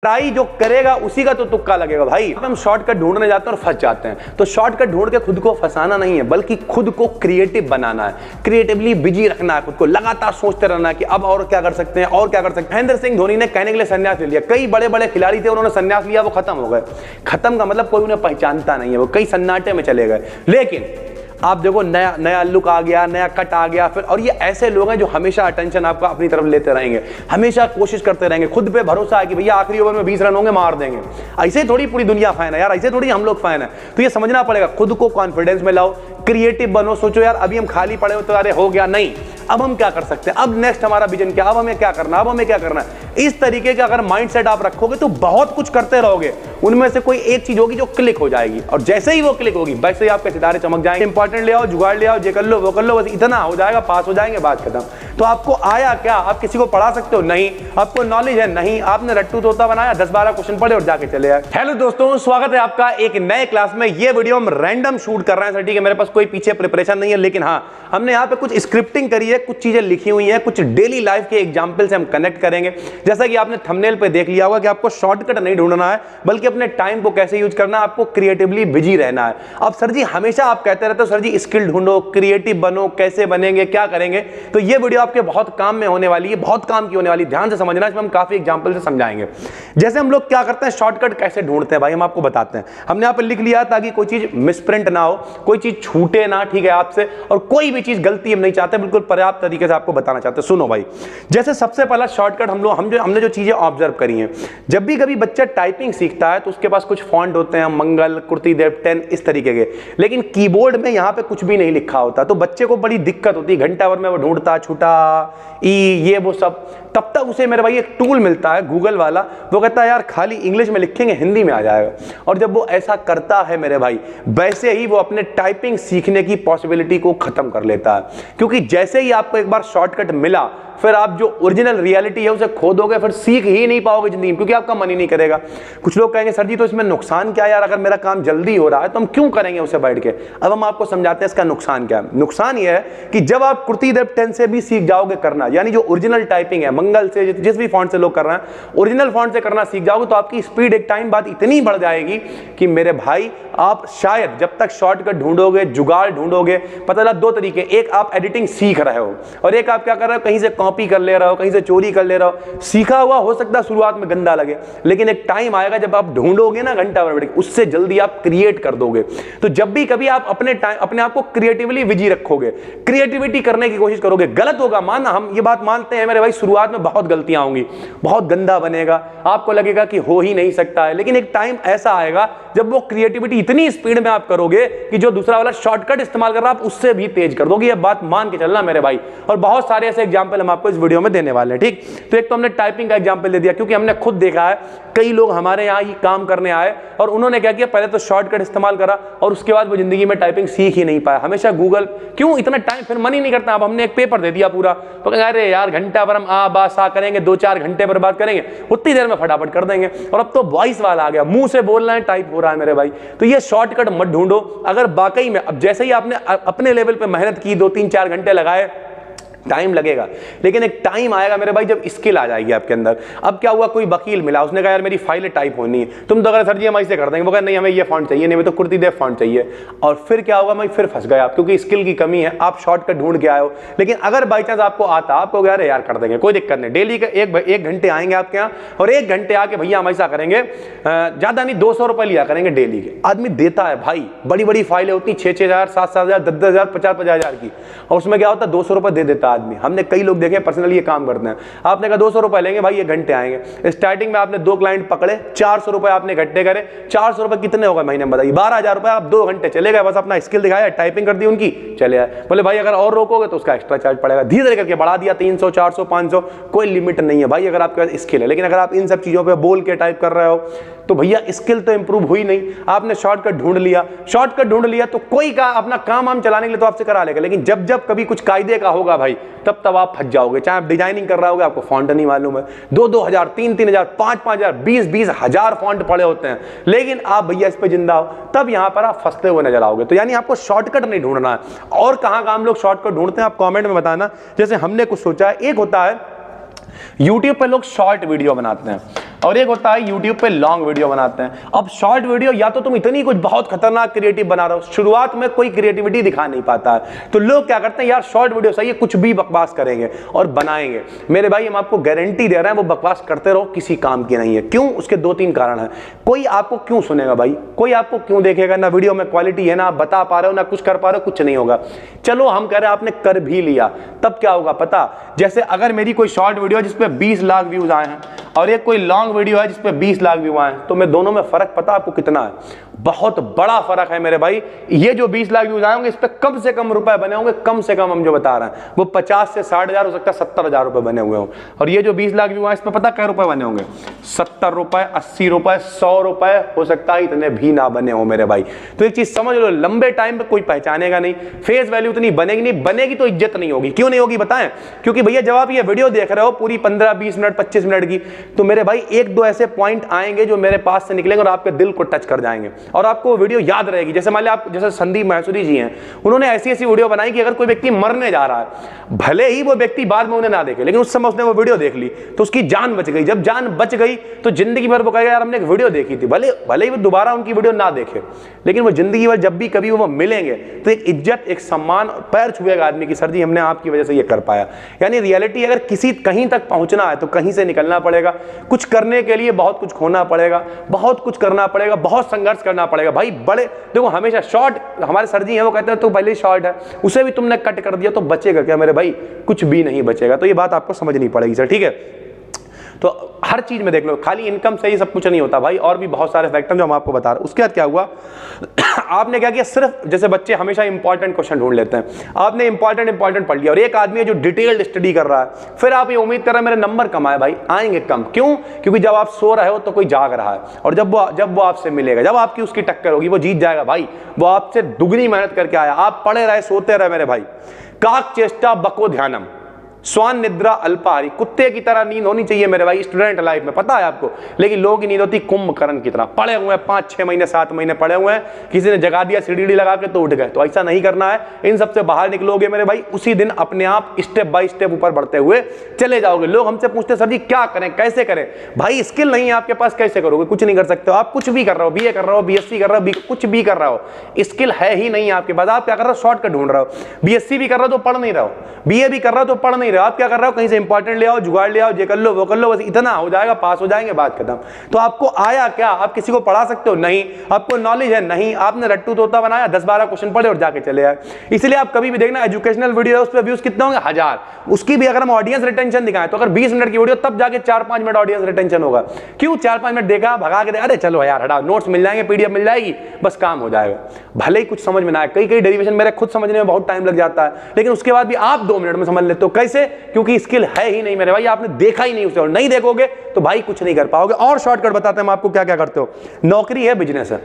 Try जो करेगा उसी का तो तुक्का लगेगा भाई। हम शॉर्टकट ढूंढने जाते हैं और फंस जाते हैं। तो शॉर्टकट ढूंढ के खुद को फंसाना नहीं है, बल्कि खुद को क्रिएटिव बनाना है, क्रिएटिवली बिजी रखना है, खुद को लगातार सोचते रहना है कि अब और क्या कर सकते हैं और क्या कर सकते हैं। महेंद्र सिंह धोनी ने कहने के लिए संन्यास ले लिया। कई बड़े बड़े खिलाड़ी थे, उन्होंने संन्यास लिया, वो खत्म हो गए। खत्म का मतलब कोई उन्हें पहचानता नहीं है, वो कई सन्नाटे में चले गए। लेकिन आप देखो नया लुक आ गया, नया कट आ गया फिर। और ये ऐसे लोग हैं जो हमेशा अटेंशन आपका अपनी तरफ लेते रहेंगे, हमेशा कोशिश करते रहेंगे, खुद पे भरोसा है कि भैया आखिरी ओवर में 20 रन होंगे, मार देंगे। ऐसे थोड़ी पूरी दुनिया फैन है यार, ऐसे थोड़ी हम लोग फैन है। तो ये समझना पड़ेगा, खुद को कॉन्फिडेंस में लाओ, क्रिएटिव बनो। सोचो यार अभी हम खाली पड़े हो तो अरे हो गया नहीं, अब हम क्या कर सकते हैं, अब नेक्स्ट हमारा विजन क्या, अब हमें क्या करना, अब हमें क्या करना है। इस तरीके का अगर माइंडसेट आप रखोगे तो बहुत कुछ करते रहोगे, उनमें से कोई एक चीज होगी जो क्लिक हो जाएगी, और जैसे ही वो क्लिक होगी वैसे ही आपके सितारे चमक जाएंगे। इंपॉर्टेंट ले आओ, जुगाड़ ले आओ, ये कर लो वो कर लो, बस इतना हो जाएगा, पास हो जाएंगे, बात खत्म। तो आपको आया क्या, आप किसी को पढ़ा सकते हो? नहीं। आपको नॉलेज है? नहीं। आपने रट्टू तोता बनाया, 10-12 क्वेश्चन पढ़े और जाके चले आए। हेलो दोस्तों, स्वागत है आपका एक नए क्लास में। ये वीडियो हम रैंडम शूट कर रहे हैं, ठीक है, मेरे पास कोई पीछे प्रिपरेशन नहीं है, लेकिन हाँ हमने यहाँ पे कुछ स्क्रिप्टिंग करी है, कुछ चीजें लिखी हुई है, कुछ डेली लाइफ के एग्जाम्पल से हम कनेक्ट करेंगे। जैसा कि आपने थंबनेल पे देख लिया होगा कि आपको शॉर्टकट नहीं ढूंढना है, बल्कि अपने टाइम को कैसे यूज करना है, आपको क्रिएटिवली बिजी रहना है। अब सर जी हमेशा आप कहते रहते हो सर जी स्किल ढूंढो, क्रिएटिव बनो, कैसे बनेंगे, क्या करेंगे। तो ये वीडियो आपके बहुत काम में होने वाली है, बहुत काम की होने वाली है, ध्यान से समझना। इसमें हम काफी एग्जाम्पल से समझाएंगे। जैसे हम लोग क्या करते हैं, शॉर्टकट कैसे ढूंढते हैं भाई, हम आपको बताते हैं। हमने यहाँ पे लिख लिया ताकि कोई चीज मिसप्रिंट ना हो, कोई चीज छूटे ना, ठीक है आपसे, और कोई भी चीज गलती हम नहीं चाहते, बिल्कुल पर्याप्त तरीके से आपको बताना चाहते हैं। सुनो भाई, जैसे सबसे पहला शॉर्टकट हमने जो चीजें ऑब्जर्व करी हैं, जब भी कभी बच्चा टाइपिंग सीखता है तो उसके पास कुछ फॉन्ट होते हैं, मंगल, कुर्तीदेव, 10 इस तरीके के, लेकिन कीबोर्ड में यहाँ पे कुछ भी नहीं लिखा होता। तो बच्चे को बड़ी दिक्कत होती है, घंटा भर में वो ढूंढता, छूटा ई ये वो सब। तब तक उसे मेरे भाई एक टूल मिलता है गूगल वाला, वो कहता है यार खाली इंग्लिश में लिखेंगे हिंदी में आ जाएगा। और जब वो ऐसा करता है मेरे भाई, वैसे ही वो अपने टाइपिंग सीखने की पॉसिबिलिटी को खत्म कर लेता है। क्योंकि जैसे ही आपको एक बार शॉर्टकट मिला, फिर आप जो ओरिजिनल रियलिटी है उसे खो दोगे, फिर सीख ही नहीं पाओगे जिंदगी में, क्योंकि आपका मन ही नहीं करेगा। कुछ लोग कहेंगे सर जी तो इसमें नुकसान क्या है यार, अगर मेरा काम जल्दी हो रहा है तो हम क्यों करेंगे उसे बैठ के। अब हम आपको समझाते हैं इसका नुकसान क्या है। नुकसान यह है कि जब आप कुर्तीदेव 10 से भी सीख जाओगे करना, यानी जो ओरिजिनल टाइपिंग है, मंगल से जिस भी फॉन्ट से लोग कर रहे हैं, ओरिजिनल फॉन्ट से करना सीख जाओगे, तो आपकी स्पीड एक टाइम बाद इतनी बढ़ जाएगी कि मेरे भाई आप शायद जब तक शॉर्टकट ढूंढोगे, जुगाड़ ढूंढोगे, पता चला दो तरीके, एक आप एडिटिंग सीख रहे हो और एक आप क्या कर रहे हो, कहीं से कॉपी कर ले रहे हो, कहीं से चोरी कर ले रहे हो। सीखा हुआ हो सकता है शुरुआत में गंदा लगे, लेकिन एक टाइम आएगा जब आप ढूंढोगे ना घंटा भर बैठ के, उससे जल्दी आप क्रिएट कर दोगे। तो जब भी कभी आप अपने आप को क्रिएटिवली बिजी रखोगे, क्रिएटिविटी करने की कोशिश करोगे, गलत होगा मानना, हम ये बात मानते हैं मेरे भाई, शुरुआत में बहुत गलतियां होंगी, बहुत गंदा बनेगा, आपको लगेगा कि हो ही नहीं सकता है। लेकिन एक टाइम ऐसा आएगा जब वो क्रिएटिविटी इतनी स्पीड में आप करोगे कि जो दूसरा वाला शॉर्टकट इस्तेमाल कर रहा है आप उससे भी तेज कर दोगे। ये बात मान के चलना मेरे भाई। और बहुत सारे ऐसे एग्जांपल हम आपको इस वीडियो में देने वाले हैं, ठीक। तो एक तो हमने टाइपिंग का एग्जांपल दे दिया, क्योंकि हमने खुद देखा है कई लोग हमारे यहाँ ही काम करने आए और उन्होंने क्या किया, पहले तो शॉर्टकट इस्तेमाल करा और उसके बाद वो जिंदगी में टाइपिंग सीख ही नहीं पाया। हमेशा गूगल, क्यों इतना टाइम, फिर मन ही नहीं करता। अब हमने एक पेपर दे दिया पूरा, तो कहेंगे अरे यार घंटा भर हम आ बा सा करेंगे, 2-4 घंटे बर्बाद करेंगे, उतनी देर में फटाफट कर देंगे। और अब तो वॉइस वाला आ गया, मुंह से बोलना है, टाइप हो रहा है मेरे भाई। तो ये शॉर्टकट मत ढूंढो। अगर वाकई में अब जैसे ही आपने अपने लेवल पे मेहनत की, 2-3-4 घंटे लगाए, टाइम लगेगा, लेकिन एक टाइम आएगा मेरे भाई जब स्किल आ जाएगी आपके अंदर। अब क्या हुआ, कोई वकील मिला, उसने कहा यार मेरी फाइलें टाइप होनी है, तुम तो अगर सर जी हम ऐसे कर देंगे, वो कहा नहीं हमें ये फॉन्ट चाहिए, नहीं हमें तो कुर्तीदेव फॉन्ट चाहिए। और फिर क्या होगा, मैं फिर फंस गया आप, क्योंकि स्किल की कमी है, आप शॉर्टकट ढूंढ के आए हो। लेकिन अगर बाई चांस आपको आता, आपको कहा यार कर देंगे, कोई दिक्कत नहीं, डेली का एक घंटे आएंगे आपके यहाँ, और 1 घंटे आके भैया हम ऐसा करेंगे, ज्यादा नहीं 200 रुपए लिया करेंगे डेली के। आदमी देता है भाई, बड़ी बड़ी फाइलें होती 6-6 हज़ार, 7-7 हज़ार, 10-10 हज़ार, 50-50 हज़ार की, और उसमें क्या होता है 200 रुपए दे देता आदमी। हमने कई लोग देखे पर्सनली ये काम करते हैं। आपने कहा 200 रुपए लेंगे भाई, ये घंटे आएंगे। स्टार्टिंग में आपने 2 क्लाइंट पकड़े, 400 रुपए आपने इकट्ठे करे। 400 रुपए कितने होगा महीने में बताइए, 12,000 रुपए। आप 2 घंटे चले गए, बस अपना स्किल दिखाया, टाइपिंग कर दी उनकी, चले आए। बोले भाई अगर और रोकोगे तो उसका एक्स्ट्रा चार्ज पड़ेगा। धीरे धीरे करके बढ़ा दिया, 300, 400, 500, कोई लिमिट नहीं है भाई अगर आपके पास स्किल है। लेकिन अगर आप इन सब चीजों पर बोल के टाइप कर रहे हो तो भैया स्किल तो इंप्रूव हुई नहीं। आपने शॉर्टकट ढूंढ लिया तो कोई का अपना काम हम चलाने के लिए तो आपसे करा लेगा, लेकिन जब जब कभी कुछ कायदे का होगा भाई, तब आप फंस जाओगे। चाहे आप डिजाइनिंग कर रहे होगे, आपको फॉन्ट नहीं मालूम है, 2-2 हज़ार, 3-3 हज़ार, 5-5 हज़ार, 20-20 हज़ार फॉन्ट पड़े होते हैं, लेकिन आप भैया इस पे जिंदा हो, तब यहां पर आप फंसते हुए नजर आओगे। तो यानी आपको शॉर्टकट नहीं ढूंढना है। और कहां हम लोग शॉर्टकट ढूंढते हैं आप कमेंट में बताना। जैसे हमने कुछ सोचा है, एक होता है YouTube पे लोग शॉर्ट वीडियो बनाते हैं और एक होता है यूट्यूब पे लॉन्ग वीडियो बनाते हैं। अब शॉर्ट वीडियो या तो तुम इतनी कुछ बहुत खतरनाक क्रिएटिव बना रहे हो, शुरुआत में कोई क्रिएटिविटी दिखा नहीं पाता है, तो लोग क्या करते हैं, यार शॉर्ट वीडियो सही है, कुछ भी बकवास करेंगे और बनाएंगे। मेरे भाई हम आपको गारंटी दे रहे हैं वो बकवास करते रहो, किसी काम की नहीं है। क्यों? उसके 2-3 कारण है। कोई आपको क्यों सुनेगा भाई, कोई आपको क्यों देखेगा? ना वीडियो में क्वालिटी है, ना आप बता पा रहे हो, ना कुछ कर पा रहे हो, कुछ नहीं होगा। चलो हम कह रहे हैं आपने कर भी लिया, तब क्या होगा पता? जैसे अगर मेरी कोई शॉर्ट वीडियो जिसपे 20 लाख व्यूज आए हैं और एक कोई लॉन्ग वीडियो है जिसपे 20 लाख व्यू आए हैं, तो मैं दोनों में फर्क पता आपको कितना है? बहुत बड़ा फर्क है मेरे भाई। ये जो 20 लाख व्यूज आए होंगे इस पे कम से कम रुपए बने होंगे, कम से कम हम जो बता रहे हैं वो 50 से 60 हजार, हो सकता है 70 हजार रुपए बने हुए हों। और ये जो 20 लाख व्यू आए इस पे पता क्या रुपए बने होंगे? 70 रुपए, 80 रुपए, 100 रुपए, हो सकता है इतने भी ना बने हो मेरे भाई। तो एक चीज समझ लो, लंबे टाइम पे कोई पहचानेगा नहीं, फेस वैल्यू इतनी बनेगी नहीं, बनेगी तो इज्जत नहीं होगी। क्यों नहीं होगी बताएं? क्योंकि भैया जब आप ये वीडियो देख रहे हो पूरी 15, 20 मिनट, 25 मिनट की, तो मेरे भाई 1-2 ऐसे पॉइंट आएंगे जो मेरे पास से निकलेंगे और आपके दिल को टच कर जाएंगे और आपको वीडियो याद रहेगी। जैसे मान लिया आप, जैसे संदीप मैसूरी जी हैं, उन्होंने ऐसी ऐसी वीडियो बनाई कि अगर कोई व्यक्ति मरने जा रहा है, भले ही वो व्यक्ति बाद में उन्हें ना देखे, लेकिन उस समय उसने वो वीडियो देख ली तो उसकी जान बच गई। जब जान बच गई तो जिंदगी भर वो कहेगा यार हमने एक वीडियो देखी थी, भले ही वो दोबारा उनकी वीडियो ना देखे, लेकिन वो जिंदगी भर जब भी कभी वो मिलेंगे तो एक इज्जत, एक सम्मान, पैर छुएगा आदमी की, सर जी हमने आपकी वजह से ये कर पाया। यानी रियलिटी अगर किसी कहीं तक पहुंचना है तो कहीं से निकलना पड़ेगा, कुछ करने के लिए बहुत कुछ खोना पड़ेगा, बहुत कुछ करना पड़ेगा, बहुत संघर्ष करना पड़ेगा भाई। बड़े देखो हमेशा शॉर्ट, हमारे सर जी हैं वो कहते हैं तो पहले शॉर्ट है, उसे भी तुमने कट कर दिया तो बचेगा क्या मेरे भाई? कुछ भी नहीं बचेगा। तो ये बात आपको समझनी पड़ेगी सर, ठीक है? तो हर चीज में देख लो, खाली इनकम से ही सब कुछ नहीं होता भाई, और भी बहुत सारे फैक्टर जो हम आपको बता रहे हैं। उसके बाद क्या हुआ आपने क्या किया, सिर्फ जैसे बच्चे हमेशा इंपॉर्टेंट क्वेश्चन ढूंढ लेते हैं, आपने इंपॉर्टेंट पढ़ लिया, और एक आदमी है जो डिटेल्ड स्टडी कर रहा है, फिर आप ये उम्मीद कर रहे हैं मेरे नंबर कम आए, भाई आएंगे कम। क्यों? क्योंकि जब आप सो रहे हो तो कोई जाग रहा है, और जब वो आपसे मिलेगा, जब आपकी उसकी टक्कर होगी, वो जीत जाएगा भाई। वो आपसे दुगनी मेहनत करके आया, आप पढ़े रहे, सोते रहे मेरे भाई। काक चेष्टा बको ध्यानम, स्वान निद्रा अल्पाहारी, कुत्ते की तरह नींद होनी चाहिए मेरे भाई स्टूडेंट लाइफ में, पता है आपको। लेकिन लोगों की नींद होती कुंभकर्ण की तरह, पड़े हुए हैं 5-6 महीने 7 महीने पड़े हुए हैं, किसी ने जगा दिया सीढ़ी लगा के तो उठ गए। तो ऐसा नहीं करना है, इन सबसे बाहर निकलोगे मेरे भाई, उसी दिन अपने आप स्टेप बाय स्टेप ऊपर बढ़ते हुए चले जाओगे। लोग हमसे पूछते सर जी क्या करें, कैसे करें? भाई स्किल नहीं है आपके पास, कैसे करोगे? कुछ नहीं कर सकते हो आप, कुछ भी कर रहे हो, बीए कर रहे हो, बीएससी कर रहे हो, कुछ भी कर रहे हो, स्किल है ही नहीं आपके पास। आप क्या कर रहे हो? शॉर्टकट ढूंढ रहे हो। बीएससी भी कर रहे हो तो पढ़ नहीं रहे हो, बीए भी कर रहे हो तो पढ़ नहीं रहे हो, आप क्या कर रहे हो? कहीं इंपॉर्टेंट ले आओ, जुगाड़ ले आओ, ये कर लो, वो कर लो, बस इतना हो जाएगा, पास हो जाएंगे, बात खत्म। तो आपको आया क्या? आप किसी को पढ़ा सकते हो? नहीं। आपको नॉलेज है? नहीं। आपने रट्टू तोता बनाया, 10-12 क्वेश्चन पढ़े और जाके चले आए। इसलिए आप कभी भी देखना एजुकेशनल वीडियो है, उस पर व्यूज कितने होंगे? 1000। उसकी भी अगर हम ऑडियंस रिटेंशन दिखाएं तो अगर 20 मिनट की वीडियो, तब जाके 4-5 मिनट ऑडियंस रिटेंशन होगा। क्यों? 4-5 मिनट देखा, भगा के, अरे चलो यार हटाओ, नोट्स मिल जाएंगे, पीडीएफ मिल जाएगी, बस काम हो जाएगा। भले ही कुछ समझ में ना आए, कई डेरिवेशन मेरे खुद समझने में बहुत टाइम लग जाता है, लेकिन उसके बाद भी आप 2 मिनट में समझ लेते हो। कैसे? क्योंकि स्किल है ही नहीं मेरे भाई, आपने देखा ही नहीं उसे, और नहीं देखोगे तो भाई कुछ नहीं कर पाओगे। और शॉर्टकट बताते हैं हम आपको क्या क्या करते हो। नौकरी है, बिजनेस है,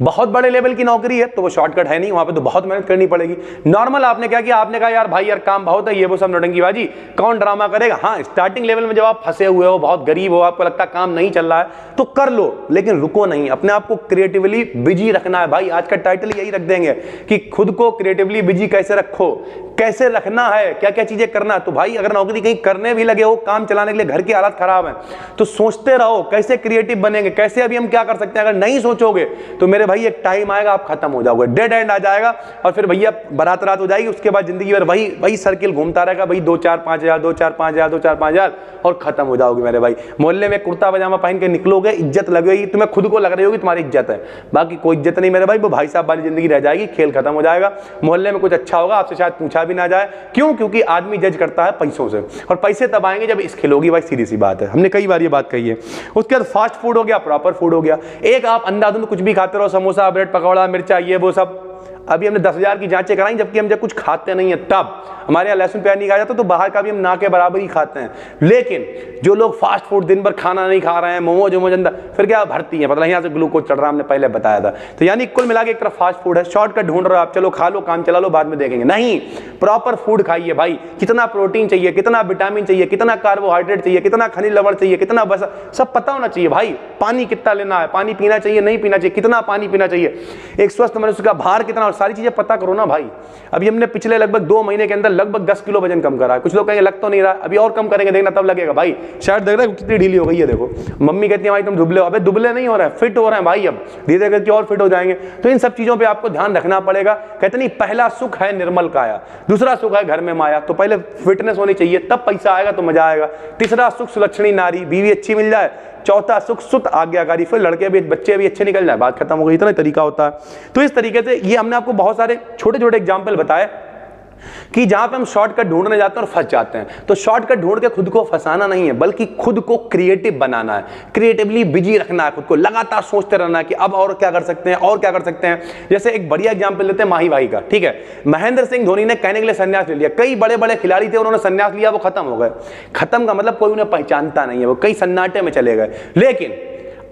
बहुत बड़े लेवल की नौकरी है तो वो शॉर्टकट है नहीं, वहां पे तो बहुत मेहनत करनी पड़ेगी। नॉर्मल आपने क्या किया, आपने कहा यार भाई यार काम बहुत है, ये वो सब नौटंकीबाजी, कौन ड्रामा करेगा। हाँ स्टार्टिंग लेवल में जब आप फंसे हुए हो, बहुत गरीब हो, आपको लगता है काम नहीं चल रहा है, तो कर लो, लेकिन रुको नहीं, अपने आप को क्रिएटिवली बिजी रखना है भाई। आज का टाइटल यही रख देंगे कि खुद को क्रिएटिवली बिजी कैसे रखो, कैसे रखना है, क्या क्या चीजें करना। तो भाई अगर नौकरी कहीं करने भी लगे हो, काम चलाने के लिए घर की हालत खराब है, तो सोचते रहो कैसे क्रिएटिव बनेंगे, कैसे अभी हम क्या कर सकते हैं। अगर नहीं सोचोगे तो मेरे भाई एक टाइम आएगा आप खत्म हो जाओगे, डेड एंड आ जाएगा, और फिर भैया बारात रात हो जाएगी, उसके बाद जिंदगी भर वही सर्किल घूमता रहेगा भाई, 2-4-5 हजार, 2-4-5 हजार, 2-4-5 हजार, और खत्म हो जाओगे मेरे भाई। मोहल्ले में कुर्ता पजामा पहन के निकलोगे, इज्जत लगेगी, तुम्हें खुद को लग रही होगी तुम्हारी इज्जत है, बाकी कोई इज्जत नहीं मेरे भाई। वो भाई साहब वाली जिंदगी रह जाएगी, खेल खत्म हो जाएगा। मोहल्ले में कुछ अच्छा होगा, आपसे शायद पूछा भी ना जाए। क्यों? क्योंकि आदमी जज करता है पैसों से, और पैसे तब आएंगे जब स्किल होगी भाई, सीधी सी बात है, हमने कई बार ये बात कही है। उसके बाद फास्ट फूड हो गया, प्रॉपर फूड हो गया। एक आप अंधाधुंध कुछ भी खाते रहो, समोसा, ब्रेड पकौड़ा, मिर्चा, ये वो सब। अभी हमने 10,000 की जांचें कराई, जबकि हम जब कुछ खाते नहीं है तब। हमारे यहाँ लहसुन प्याज नहीं खाया जाता, तो बाहर का भी हम ना के बराबर ही खाते हैं। लेकिन जो लोग फास्ट फूड दिन भर खाना नहीं खा रहे हैं, मोमोज अंदर, फिर क्या भरती है, मतलब यहाँ से ग्लूकोज चढ़ रहा है, हमने पहले बताया था। तो यानी कुल मिला के एक तरफ फास्ट फूड है, शॉर्टकट ढूंढ रहे हो आप, चलो खा लो, काम चला लो, बाद में देखेंगे। नहीं, प्रॉपर फूड खाइए भाई। कितना प्रोटीन चाहिए, कितना विटामिन चाहिए, कितना कार्बोहाइड्रेट चाहिए, कितना खनिज लवण चाहिए, कितना बस सब पता होना चाहिए भाई। पानी कितना लेना है, पानी पीना चाहिए, नहीं पीना चाहिए, कितना पानी पीना चाहिए, एक स्वस्थ मनुष्य का भार कितना, और सारी चीजें पता करो ना भाई। अभी हमने पिछले लगभग 2 महीने के अंदर लगभग 10 किलो वजन कम करा है। कुछ लोग कहेंगे लग तो नहीं रहा, अभी और कम करेंगे देखना तब लगेगा भाई। शायद देख रहे हो कितनी ढीली हो गई है, देखो मम्मी कहती है भाई तुम दुबले हो, अबे दुबले नहीं हो रहे हैं, फिट हो रहे हैं भाई, अब धीरे करके और फिट हो जाएंगे। तो इन सब चीजों पे आपको ध्यान रखना पड़ेगा। कहते नहीं पहला सुख है निर्मल काया, दूसरा सुख है घर में माया। तो पहले फिटनेस होनी चाहिए, तब पैसा आएगा तो मजा आएगा। तीसरा सुख सुलक्षणी नारी, बीवी अच्छी मिल जाए। चौथा सुख सुत आज्ञाकारी, फिर लड़के भी बच्चे भी अच्छे निकल जाए, बात खत्म हो गई। इतना तरीका होता है। तो इस तरीके से ये हमने आपको बहुत सारे छोटे छोटे एग्जाम्पल बताए कि जहां पे हम शॉर्टकट ढूंढने जाते हैं और फंस जाते हैं। तो शॉर्टकट ढूंढ के खुद को फंसाना नहीं है, बल्कि खुद को क्रिएटिव बनाना है, क्रिएटिवली बिजी रखना है, खुद को लगातार सोचते रहना है कि अब और क्या कर सकते हैं और क्या कर सकते हैं। जैसे एक बढ़िया एग्जांपल लेते हैं माही भाई का, ठीक है। महेंद्र सिंह धोनी ने कहने के लिए संन्यास ले लिया। कई बड़े बड़े खिलाड़ी थे, उन्होंने संन्यास लिया, वो खत्म हो गए। खत्म का मतलब कोई उन्हें पहचानता नहीं है, वो कई सन्नाटे में चले गए। लेकिन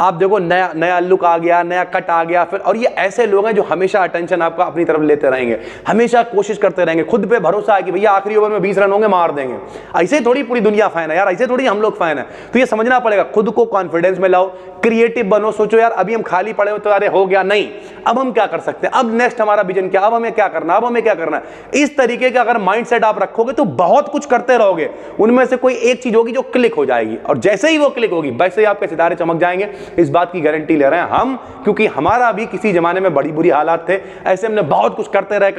आप देखो नया नया लुक आ गया, नया कट आ गया फिर। और ये ऐसे लोग हैं जो हमेशा अटेंशन आपका अपनी तरफ लेते रहेंगे, हमेशा कोशिश करते रहेंगे, खुद पे भरोसा है कि भैया आखिरी ओवर में 20 रन होंगे, मार देंगे। ऐसे थोड़ी पूरी दुनिया फैन है यार, ऐसे थोड़ी हम लोग फैन है। तो ये समझना पड़ेगा, खुद को कॉन्फिडेंस में लाओ, क्रिएटिव बनो। सोचो यार अभी हम खाली पड़े हो तो अरे हो गया नहीं, अब हम क्या कर सकते हैं, अब नेक्स्ट हमारा विजन क्या, अब हमें क्या करना, अब हमें क्या करना है। इस तरीके का अगर माइंडसेट आप रखोगे तो बहुत कुछ करते रहोगे, उनमें से कोई एक चीज होगी जो क्लिक हो जाएगी, और जैसे ही वो क्लिक होगी वैसे ही आपके सितारे चमक जाएंगे। इस बात की गारंटी ले रहे हैं हम, क्योंकि हमारा भी किसी जमाने में बड़ी बुरी हालात थे। ऐसे हमने बहुत कुछ करते रहे,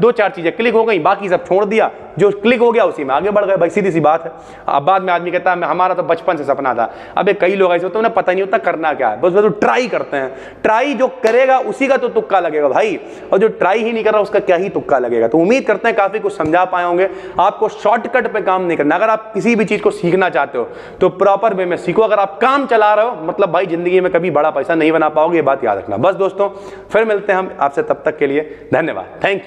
2-4 चीजें क्लिक हो गई, बाकी सब छोड़ दिया। जो क्लिक हो गया उसी में आगे बढ़ गए भाई, सीधी सी बात है। अब बाद में आदमी कहता है हमारा तो बचपन से सपना था। अबे कई लोग ऐसे होते हैं उन्हें पता नहीं होता करना क्या है, बस वो ट्राई करते हैं। ट्राई जो करेगा उसी का तो तुक्का लगेगा भाई, और जो ट्राई ही नहीं कर रहा उसका क्या ही तुक्का लगेगा। तो उम्मीद करते हैं काफी कुछ समझा पाए होंगे। आपको शॉर्टकट पे काम नहीं करना। अगर आप किसी भी चीज को सीखना चाहते हो तो प्रॉपर वे में सीखो। अगर आप काम चला रहे हो मतलब भाई जिंदगी में कभी बड़ा पैसा नहीं बना पाओगे, ये बात याद रखना। बस दोस्तों फिर मिलते हैं हम आपसे, तब तक के लिए धन्यवाद, थैंक यू।